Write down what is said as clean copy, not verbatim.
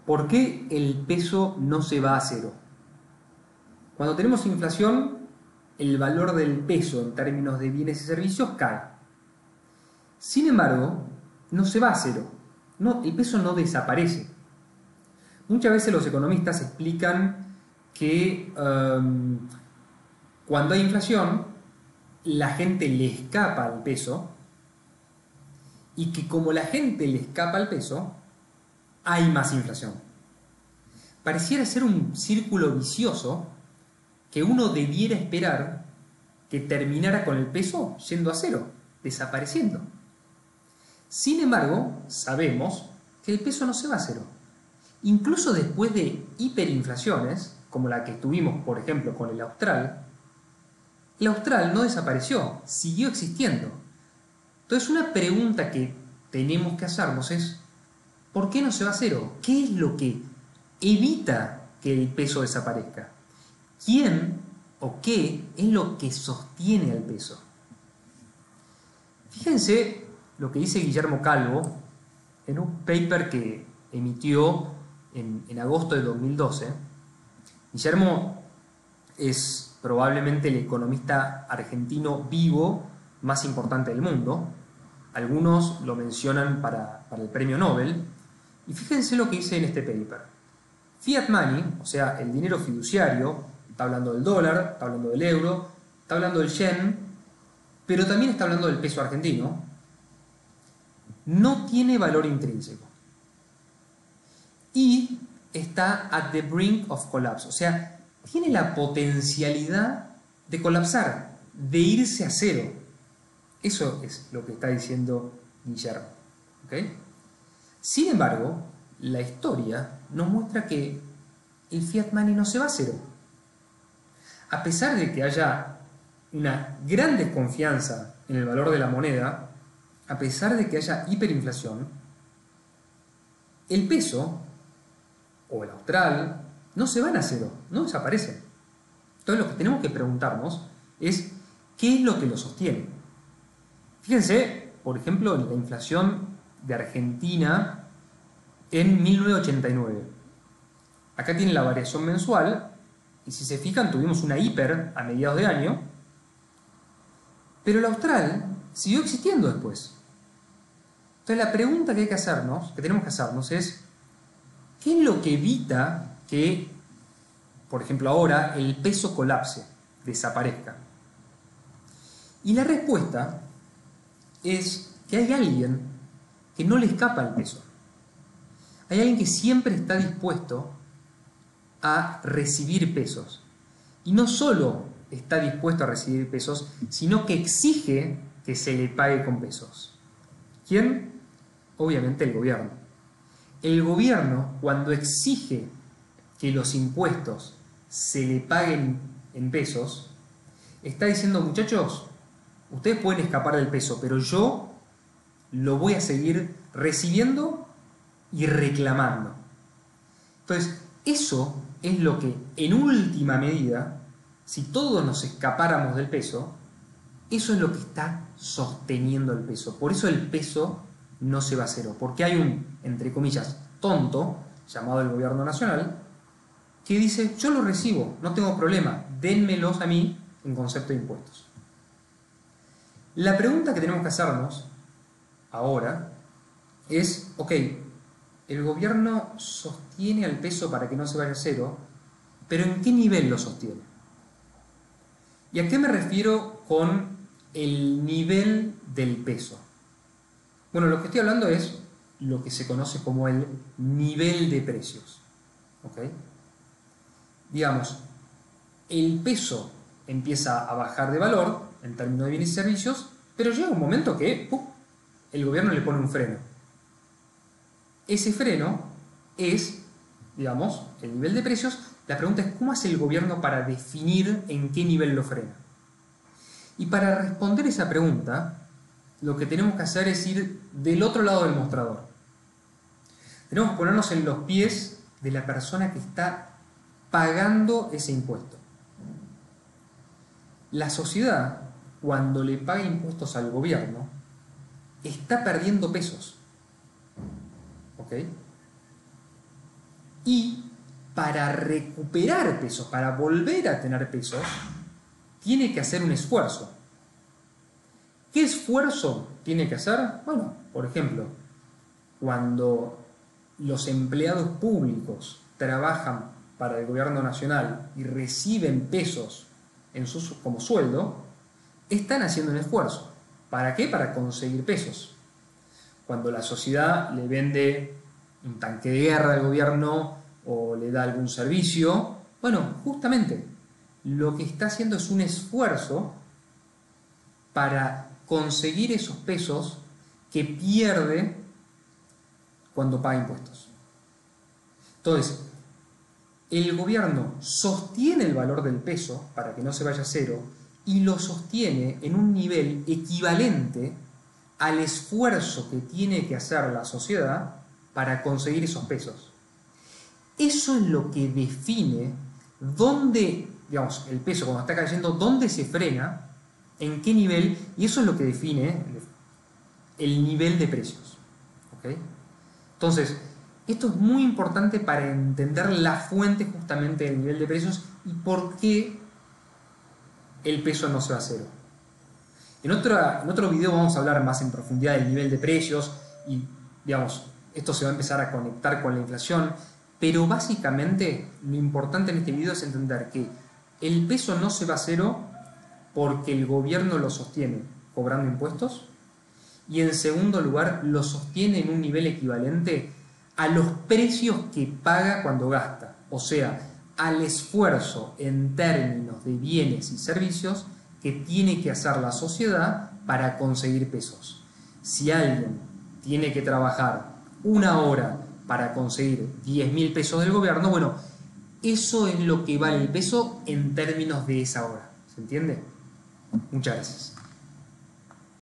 ¿Por qué el peso no se va a cero? Cuando tenemos inflación, el valor del peso en términos de bienes y servicios cae. Sin embargo, no se va a cero. No, el peso no desaparece. Muchas veces los economistas explican que cuando hay inflación, la gente le escapa al peso y que como la gente le escapa al peso, hay más inflación. Pareciera ser un círculo vicioso que uno debiera esperar que terminara con el peso yendo a cero, desapareciendo. Sin embargo, sabemos que el peso no se va a cero. Incluso después de hiperinflaciones, como la que tuvimos, por ejemplo, con el austral no desapareció, siguió existiendo. Entonces, una pregunta que tenemos que hacernos es, ¿por qué no se va a cero? ¿Qué es lo que evita que el peso desaparezca? ¿Quién o qué es lo que sostiene al peso? Fíjense lo que dice Guillermo Calvo en un paper que emitió en agosto de 2012. Guillermo es probablemente el economista argentino vivo más importante del mundo. Algunos lo mencionan para el premio Nobel. Y fíjense lo que dice en este paper. Fiat money, o sea, el dinero fiduciario, está hablando del dólar, está hablando del euro, está hablando del yen, pero también está hablando del peso argentino, no tiene valor intrínseco. Y está at the brink of collapse, o sea, tiene la potencialidad de colapsar, de irse a cero. Eso es lo que está diciendo Guillermo. ¿Okay? Sin embargo, la historia nos muestra que el fiat money no se va a cero. A pesar de que haya una gran desconfianza en el valor de la moneda, a pesar de que haya hiperinflación, el peso o el austral no se van a cero, no desaparecen. Entonces lo que tenemos que preguntarnos es ¿qué es lo que lo sostiene? Fíjense, por ejemplo, en la inflación de Argentina en 1989. Acá tiene la variación mensual y si se fijan tuvimos una hiper a mediados de año, pero el austral siguió existiendo después. Entonces la pregunta que hay que hacernos, que tenemos que hacernos es ¿qué es lo que evita que, por ejemplo ahora, el peso colapse, desaparezca? Y la respuesta es que hay alguien que no le escapa al peso. Hay alguien que siempre está dispuesto a recibir pesos. Y no solo está dispuesto a recibir pesos, sino que exige que se le pague con pesos. ¿Quién? Obviamente el gobierno. El gobierno, cuando exige que los impuestos se le paguen en pesos, está diciendo, muchachos, ustedes pueden escapar del peso, pero yo lo voy a seguir recibiendo y reclamando. Entonces, eso es lo que, en última medida, si todos nos escapáramos del peso, eso es lo que está sosteniendo el peso. Por eso el peso no se va a cero, porque hay un, entre comillas, tonto, llamado el gobierno nacional, que dice, yo lo recibo, no tengo problema, dénmelos a mí en concepto de impuestos. La pregunta que tenemos que hacernos ahora es, ok, el gobierno sostiene al peso para que no se vaya a cero, pero ¿en qué nivel lo sostiene? ¿Y a qué me refiero con el nivel del peso? Bueno, lo que estoy hablando es lo que se conoce como el nivel de precios. ¿Okay? Digamos, el peso empieza a bajar de valor en términos de bienes y servicios, pero llega un momento que el gobierno le pone un freno. Ese freno es, digamos, el nivel de precios. La pregunta es, ¿cómo hace el gobierno para definir en qué nivel lo frena? Y para responder esa pregunta, lo que tenemos que hacer es ir del otro lado del mostrador. Tenemos que ponernos en los pies de la persona que está pagando ese impuesto. La sociedad, cuando le paga impuestos al gobierno, está perdiendo pesos. ¿Ok? Y para recuperar pesos, para volver a tener pesos, tiene que hacer un esfuerzo. ¿Qué esfuerzo tiene que hacer? Bueno, por ejemplo, cuando los empleados públicos trabajan para el gobierno nacional y reciben pesos como sueldo, están haciendo un esfuerzo. ¿Para qué? Para conseguir pesos. Cuando la sociedad le vende un tanque de guerra al gobierno o le da algún servicio, bueno, justamente lo que está haciendo es un esfuerzo para conseguir esos pesos que pierde cuando paga impuestos. Entonces, el gobierno sostiene el valor del peso para que no se vaya a cero y lo sostiene en un nivel equivalente al esfuerzo que tiene que hacer la sociedad para conseguir esos pesos. Eso es lo que define dónde, digamos, el peso cuando está cayendo, dónde se frena, en qué nivel, y eso es lo que define el nivel de precios. ¿Okay? Entonces, esto es muy importante para entender la fuente justamente del nivel de precios y por qué el peso no se va a cero. En otro video vamos a hablar más en profundidad del nivel de precios y, digamos, esto se va a empezar a conectar con la inflación, pero básicamente lo importante en este video es entender que el peso no se va a cero porque el gobierno lo sostiene cobrando impuestos y en segundo lugar lo sostiene en un nivel equivalente a los precios que paga cuando gasta, o sea, al esfuerzo en términos de bienes y servicios que tiene que hacer la sociedad para conseguir pesos. Si alguien tiene que trabajar 1 hora para conseguir 10.000 pesos del gobierno, bueno, eso es lo que vale el peso en términos de esa hora. ¿Se entiende? Muchas gracias.